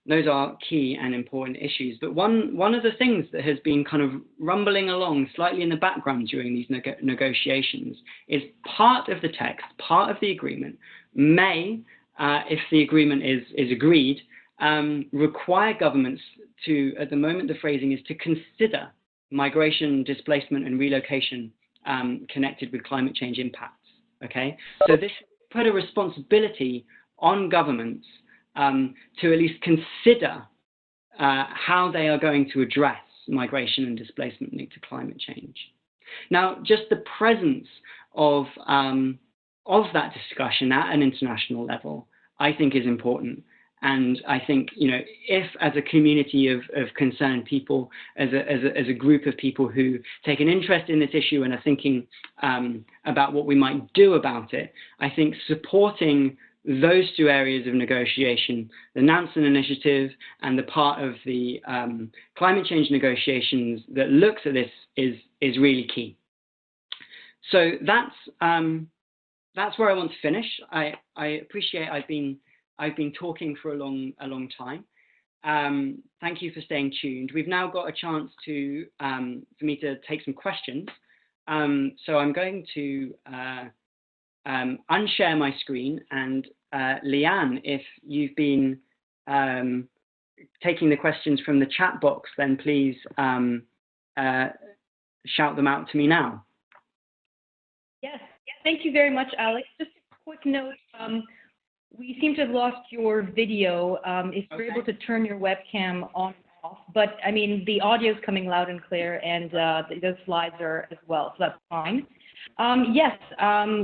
Those are key and important issues. But one of the things that has been kind of rumbling along slightly in the background during these negotiations is part of the text, part of the agreement may, if the agreement is agreed, require governments to, at the moment the phrasing is to consider migration, displacement and relocation connected with climate change impacts. Okay, so this put a responsibility on governments to at least consider how they are going to address migration and displacement linked to climate change. Now, just the presence of that discussion at an international level, I think is important. And I think, if as a community of concerned people, as a group of people who take an interest in this issue and are thinking about what we might do about it, I think supporting those two areas of negotiation, the Nansen Initiative and the part of the climate change negotiations that looks at this is really key. So that's where I want to finish. I appreciate I've been talking for a long time. Thank you for staying tuned. We've now got a chance to for me to take some questions. So I'm going to unshare my screen, and Leanne, if you've been taking the questions from the chat box, then please shout them out to me now. Yes, thank you very much, Alex. Just a quick note, we seem to have lost your video. If you're able to turn your webcam on and off, but I mean, the audio is coming loud and clear, and the slides are as well, so that's fine. Yes,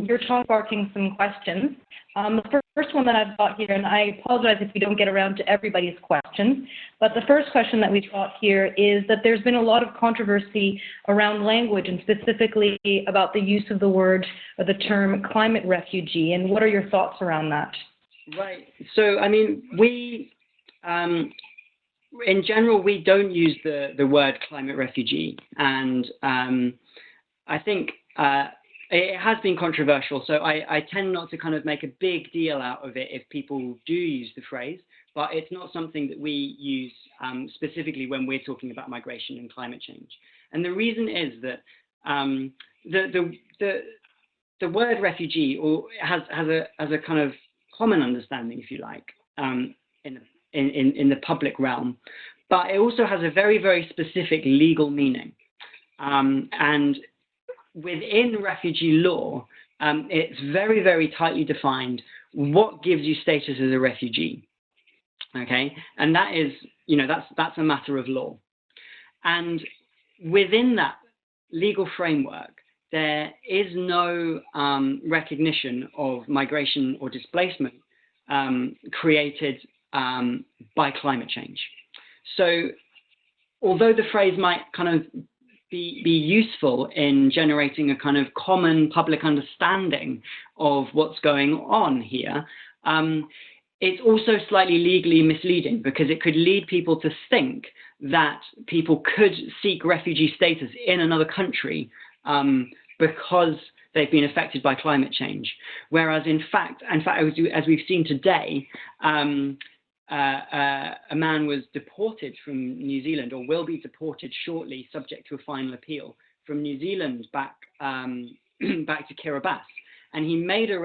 you're sparking some questions. The first one that I've got here, and I apologize if we don't get around to everybody's questions, but the first question that we've got here is that there's been a lot of controversy around language, and specifically about the use of the word or the term climate refugee, and what are your thoughts around that? Right. So, I mean, in general, we don't use the word climate refugee, and I think it has been controversial. So I tend not to kind of make a big deal out of it if people do use the phrase, but it's not something that we use specifically when we're talking about migration and climate change. And the reason is that the word refugee has a kind of common understanding, if you like, in the public realm, but it also has a very, very specific legal meaning. And within refugee law, it's very, very tightly defined what gives you status as a refugee. Okay, and that is, that's a matter of law. And within that legal framework, there is no recognition of migration or displacement created by climate change. So although the phrase might kind of be useful in generating a kind of common public understanding of what's going on here, it's also slightly legally misleading because it could lead people to think that people could seek refugee status in another country because they've been affected by climate change. Whereas in fact, as we've seen today, a man was deported from New Zealand, or will be deported shortly, subject to a final appeal, from New Zealand back to Kiribati, and he made a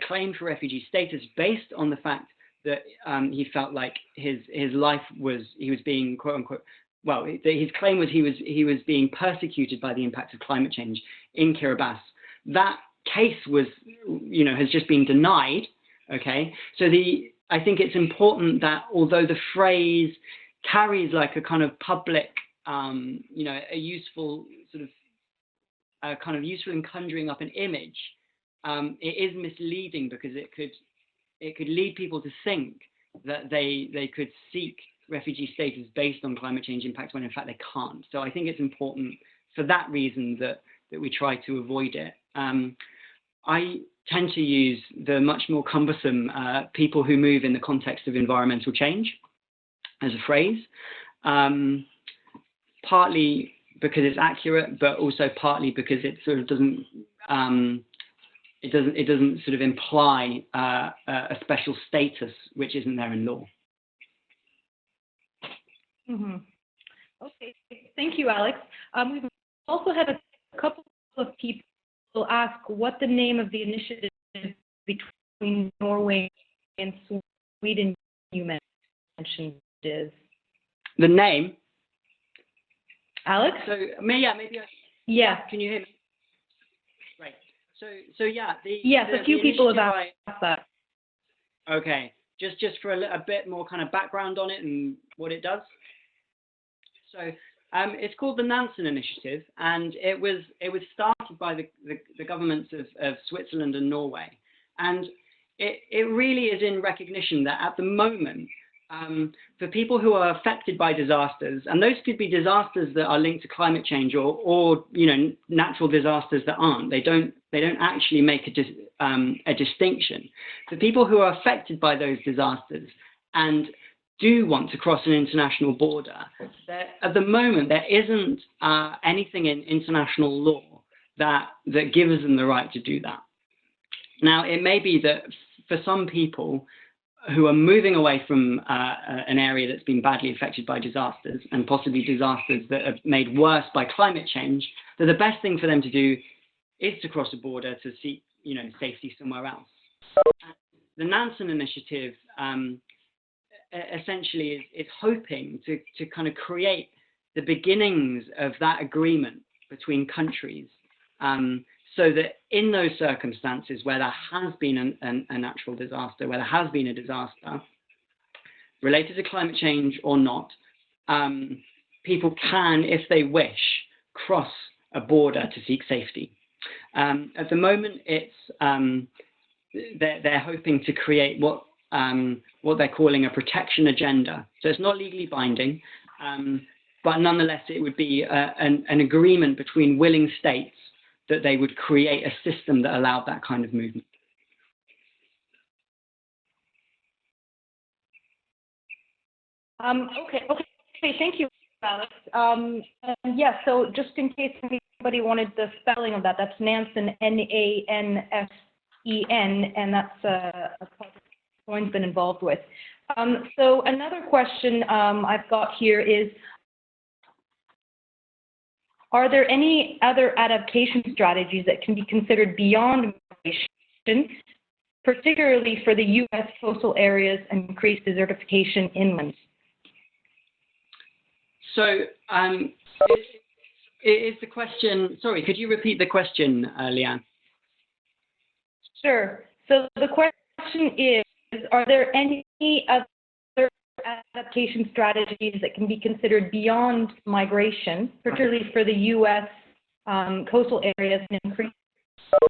claim for refugee status based on the fact that he felt like he was being, quote unquote, well, his claim was he was being persecuted by the impact of climate change in Kiribati. That case has just been denied. Okay, so I think it's important that although the phrase carries like a kind of public, a useful sort of, kind of useful in conjuring up an image, it is misleading because it could lead people to think that they could seek refugee status based on climate change impacts when in fact they can't. So I think it's important for that reason that we try to avoid it. I tend to use the much more cumbersome people who move in the context of environmental change as a phrase, partly because it's accurate, but also partly because it sort of doesn't sort of imply a special status which isn't there in law. Mm-hmm. Okay, thank you, Alex. We've also had a couple of people ask what the name of the initiative between Norway and Sweden you mentioned is. The name? Alex? So, maybe yeah. Can you hear me? Right. So yeah. Yes, a few people have asked that. Okay. Just for a bit more kind of background on it and what it does. So it's called the Nansen Initiative, and it was started by the governments of Switzerland and Norway, and it really is in recognition that at the moment, for people who are affected by disasters, and those could be disasters that are linked to climate change or natural disasters that aren't. They don't actually make a distinction. For people who are affected by those disasters and do want to cross an international border, at the moment there isn't anything in international law that gives them the right to do that. Now, it may be that for some people who are moving away from an area that's been badly affected by disasters, and possibly disasters that are made worse by climate change, that the best thing for them to do is to cross a border to seek safety somewhere else. The Nansen Initiative essentially is hoping to kind of create the beginnings of that agreement between countries, so that in those circumstances where there has been a natural disaster, where there has been a disaster related to climate change or not, people can, if they wish, cross a border to seek safety. At the moment, they're hoping to create what they're calling a protection agenda. So it's not legally binding, but nonetheless, it would be an agreement between willing states that they would create a system that allowed that kind of movement. Okay, thank you, Alex. And yeah, so just in case anybody wanted the spelling of that, that's Nansen, Nansen, and that's a project Join's been involved with. So another question I've got here is, are there any other adaptation strategies that can be considered beyond migration, particularly for the U.S. coastal areas and increased desertification inland? So, is the question, sorry, could you repeat the question, Leanne? Sure. So the question is, are there any other adaptation strategies that can be considered beyond migration, particularly for the U.S. Coastal areas and increased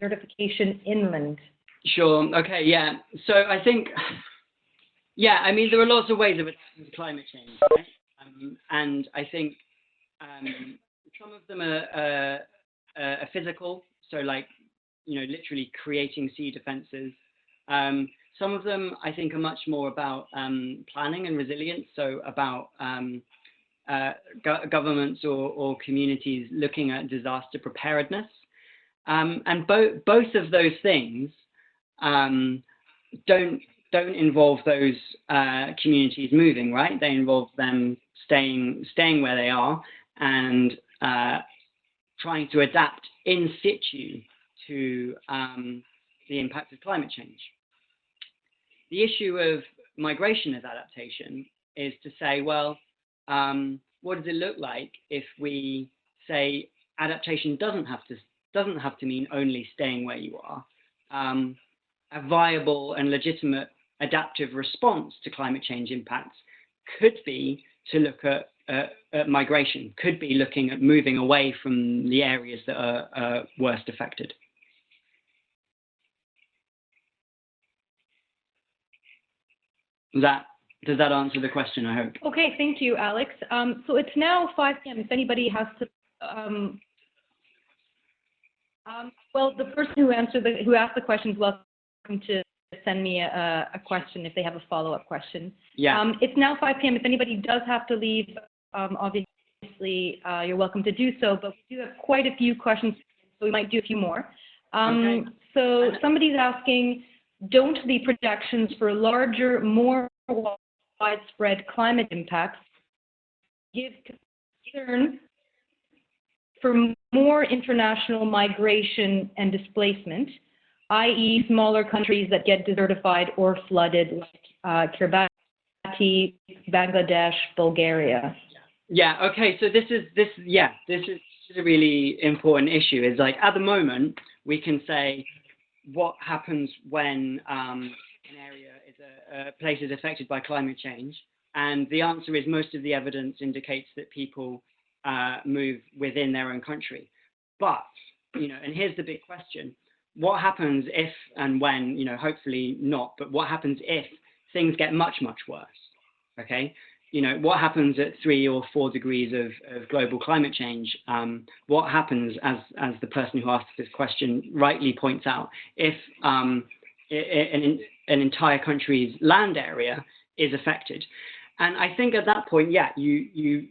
desertification inland? Sure. Okay. Yeah. So I think, yeah, I mean, there are lots of ways of adapting to climate change, right? And I think some of them are physical, so like, you know, literally creating sea defenses. Some of them, I think, are much more about planning and resilience, so about governments or communities looking at disaster preparedness. And both of those things don't involve those communities moving, right? They involve them staying where they are and trying to adapt in situ to the impact of climate change. The issue of migration as adaptation is to say, well, what does it look like if we say adaptation doesn't have to mean only staying where you are? A viable and legitimate adaptive response to climate change impacts could be to look at migration, could be looking at moving away from the areas that are worst affected. Does that answer the question, I hope? Okay, thank you, Alex. So it's now 5 p.m. If anybody has to, well, the person who asked the question is welcome to send me a question if they have a follow-up question. Yeah. It's now 5 p.m. If anybody does have to leave, obviously you're welcome to do so, but we do have quite a few questions, so we might do a few more. Okay. So somebody's asking, don't the projections for larger, more widespread climate impacts give concern for more international migration and displacement, i.e. smaller countries that get desertified or flooded like Kiribati, Bangladesh, Bulgaria? Yeah, okay, so this is a really important issue. Is like at the moment we can say what happens when an area is a place is affected by climate change, and the answer is most of the evidence indicates that people move within their own country. But, you know, and here's the big question: what happens if and when, you know, hopefully not, but what happens if things get much, much worse? Okay, you know, what happens at 3 or 4 degrees of global climate change? What happens, as the person who asked this question rightly points out, if an entire country's land area is affected? And I think at that point, yeah, you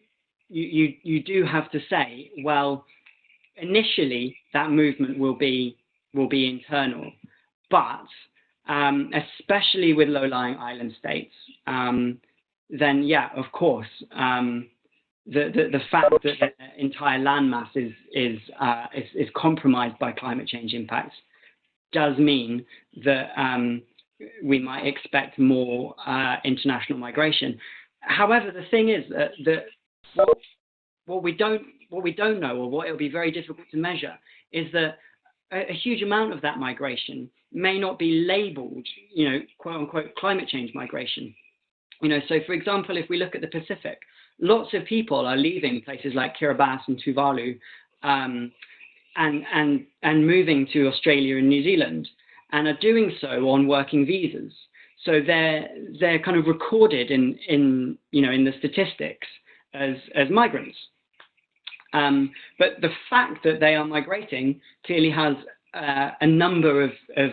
do have to say, well, initially that movement will be internal, but especially with low-lying island states, then yeah, of course, the fact that the entire landmass is compromised by climate change impacts does mean that we might expect more international migration. However, the thing is that what we don't know, or what it will be very difficult to measure, is that a huge amount of that migration may not be labeled, you know, quote unquote, climate change migration. You know, so for example, if we look at the Pacific, lots of people are leaving places like Kiribati and Tuvalu and moving to Australia and New Zealand, and are doing so on working visas. So they're kind of recorded in you know, in the statistics as migrants. But the fact that they are migrating clearly has a number of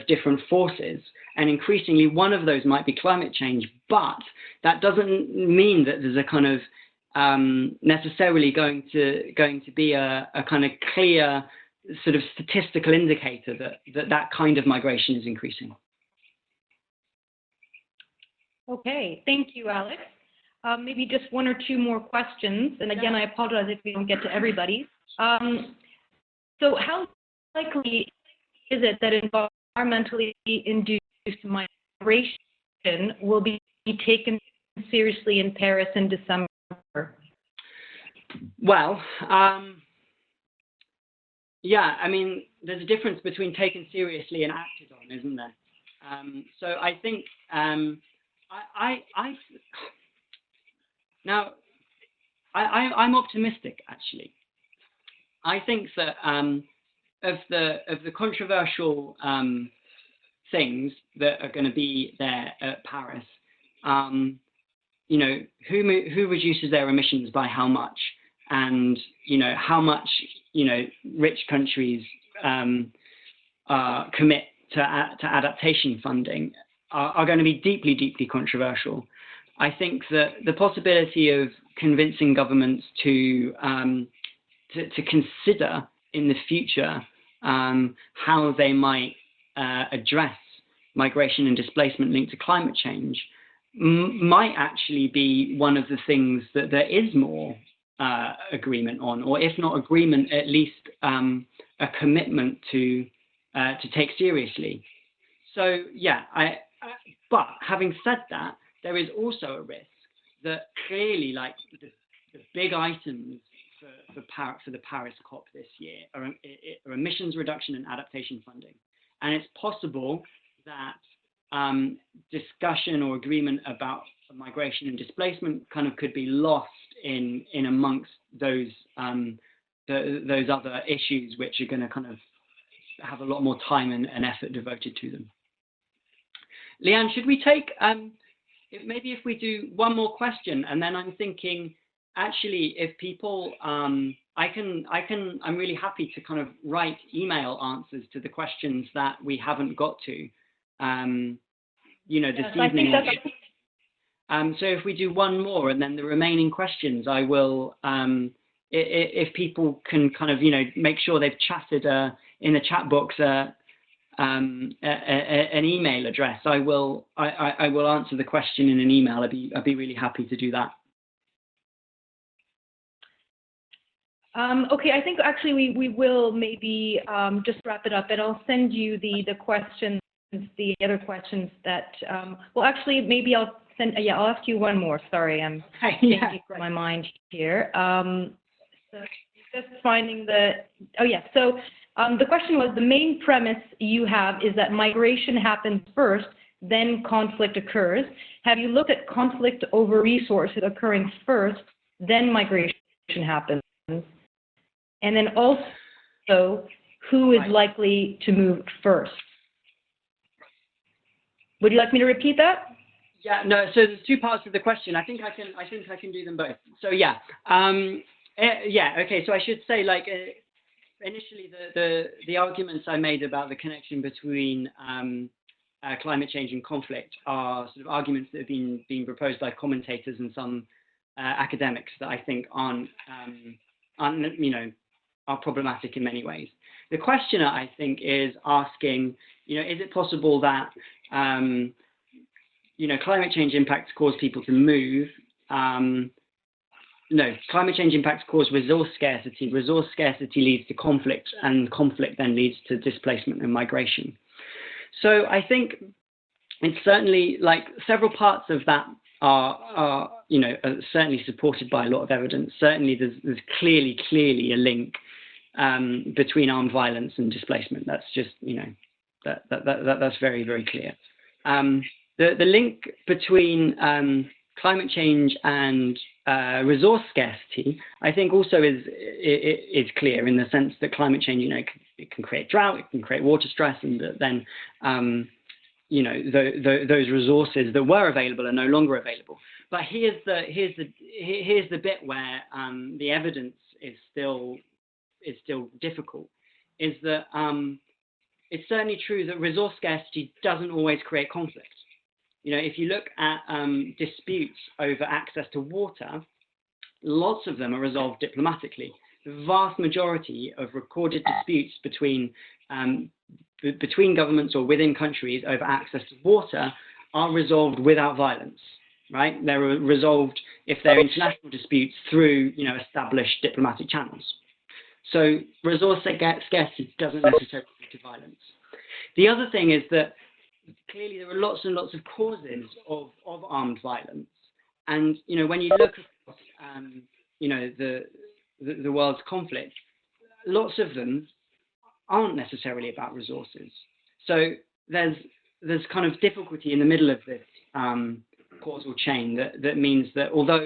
different forces, and increasingly one of those might be climate change, but that doesn't mean that there's a kind of necessarily going to be a kind of clear sort of statistical indicator that kind of migration is increasing. Okay, thank you, Alex. Maybe just one or two more questions, and again, I apologize if we don't get to everybody. So how likely is it that environmentally induced migration will be taken seriously in Paris in December? Well, yeah, I mean, there's a difference between taken seriously and acted on, isn't there? So I think I'm optimistic, actually. I think that of the controversial things that are going to be there at Paris, you know, who reduces their emissions by how much, and you know how much rich countries commit to adaptation funding are going to be deeply, deeply controversial. I think that the possibility of convincing governments to consider in the future how they might address migration and displacement linked to climate change might actually be one of the things that there is more agreement on, or if not agreement, at least a commitment to take seriously. So yeah, but having said that, there is also a risk that clearly, like the big items for the Paris COP this year are emissions reduction and adaptation funding, and it's possible that discussion or agreement about migration and displacement kind of could be lost in amongst those other issues, which are going to kind of have a lot more time and effort devoted to them. Leanne, should we take maybe if we do one more question, and then I'm thinking actually if people I'm really happy to kind of write email answers to the questions that we haven't got to this evening. So if we do one more and then the remaining questions, I will if people can kind of make sure they've chatted in the chat box an email address, I will answer the question in an email. I'd be really happy to do that. Okay, I think actually we will maybe just wrap it up, and I'll send you the questions, the other questions that well, actually maybe I'll send. Yeah, I'll ask you one more. Sorry, I'm changing my mind here. So just finding the. Oh yeah. So the question was, the main premise you have is that migration happens first, then conflict occurs. Have you looked at conflict over resources occurring first, then migration happens? And then also, who is likely to move first? Would you like me to repeat that? Yeah, no. So there's two parts of the question. I think I can do them both. So yeah, yeah. Okay. So I should say, like, initially the arguments I made about the connection between climate change and conflict are sort of arguments that have been proposed by commentators and some academics that I think aren't are problematic in many ways. The questioner, I think, is asking, is it possible that, climate change impacts cause people to move? No, climate change impacts cause resource scarcity. Resource scarcity leads to conflict, and conflict then leads to displacement and migration. So I think it's certainly, like, several parts of that are certainly supported by a lot of evidence. Certainly there's clearly a link between armed violence and displacement. That's just, that's very, very clear. The link between climate change and resource scarcity, I think, also is clear, in the sense that climate change, it can create drought, it can create water stress, and then those resources that were available are no longer available. But here's the bit where the evidence is still difficult, is that it's certainly true that resource scarcity doesn't always create conflict. You know, if you look at disputes over access to water, lots of them are resolved diplomatically. The vast majority of recorded disputes between governments or within countries over access to water are resolved without violence, right? They're resolved, if they're international disputes, through, you know, established diplomatic channels. So resource scarcity doesn't necessarily lead to violence. The other thing is that clearly there are lots and lots of causes of armed violence. And, you know, when you look across, you know, the world's conflict, lots of them aren't necessarily about resources. So there's kind of difficulty in the middle of this causal chain that means that although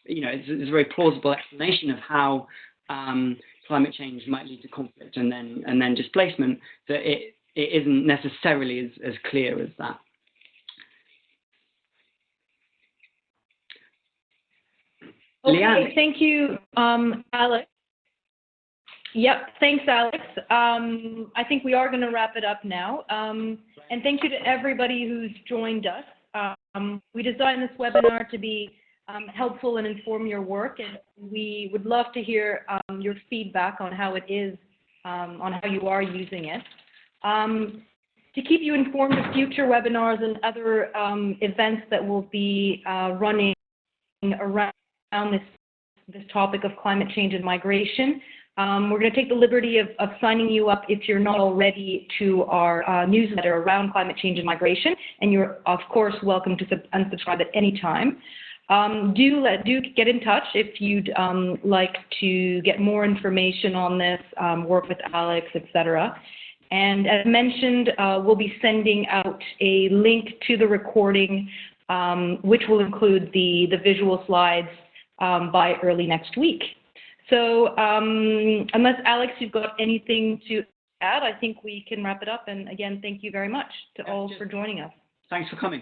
you know, it's a very plausible explanation of how climate change might lead to conflict and then displacement, that it isn't necessarily as clear as that. Okay, Leanne. thank you, Alex. Yep, thanks, Alex. I think we are going to wrap it up now. And thank you to everybody who's joined us. We designed this webinar to be helpful and inform your work, and we would love to hear your feedback on how it is, on how you are using it. To keep you informed of future webinars and other events that will be running around this topic of climate change and migration, we're going to take the liberty of signing you up if you're not already to our newsletter around climate change and migration, and you're of course welcome to unsubscribe at any time. Do get in touch if you'd like to get more information on this, work with Alex, etc. And as mentioned, we'll be sending out a link to the recording, which will include the visual slides by early next week. So unless, Alex, you've got anything to add, I think we can wrap it up. And again, thank you very much to all for joining us. Thanks for coming.